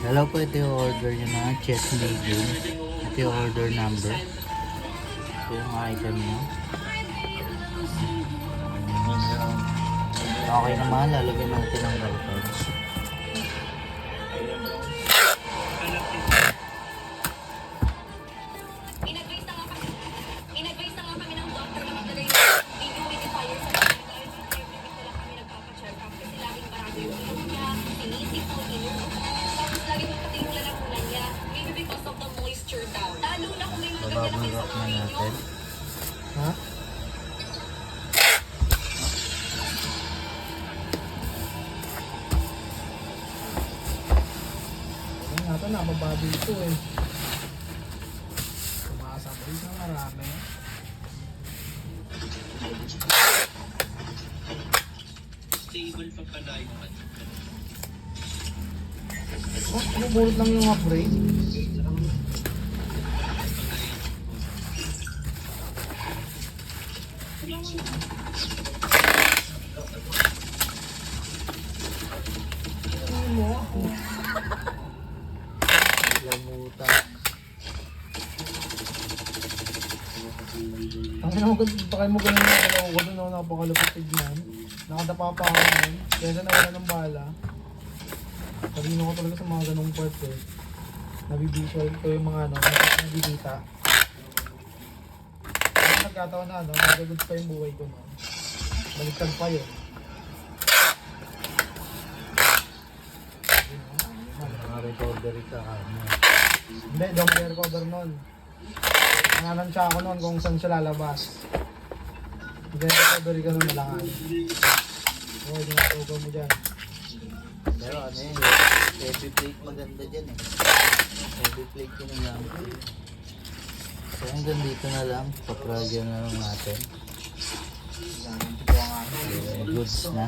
Hello po, ito yung order nyo na chest medium. Ito yung order number. Ito yung item nyo. Okay naman, lalagyan natin ang welcome. In-advise na nga kami ng doctor na magdala yung dehumidifier sa bahay dahil every week na lang kami nagpapacheck up kasi laging marami yung ilong niya, sinisip mo, tapos lagi magpatinulan ang ulan niya, maybe because of the moisture daw. Lalo na kung may mga ganyan na kayo sa Bababulok na mga inyo. natin. Ha? Ayun nga ito, nababado ito eh. Sumasabay na marami. Stable pa pala yung Oh, bubulot lang yung upgrade. Ano mo ako? Lamuta. Ang ina mo, bakit mo ganun na ako ko doon ako napakalupit tignan. Nakadapa pa ako nun. Kaya sa nawala ng bala. Kanino ko talaga sa mga ganong part eh. Nabibisual ko yung mga ano, nabibita. Kaya nagkataon na ano, nagagod pa yung buhay ko nun. Baligtad pa yun. Mga recovery ka kamo. Hindi, don't recover nun. Nananansya ako nun kung saan siya lalabas. Hindi, recovery ka nun malangan. Oo, hindi na recover mo dyan. Pero ano yun, heavy plate maganda dyan eh. Heavy plate yun lang. So hanggang dito na lang, paprogyo na lang natin. Goods na.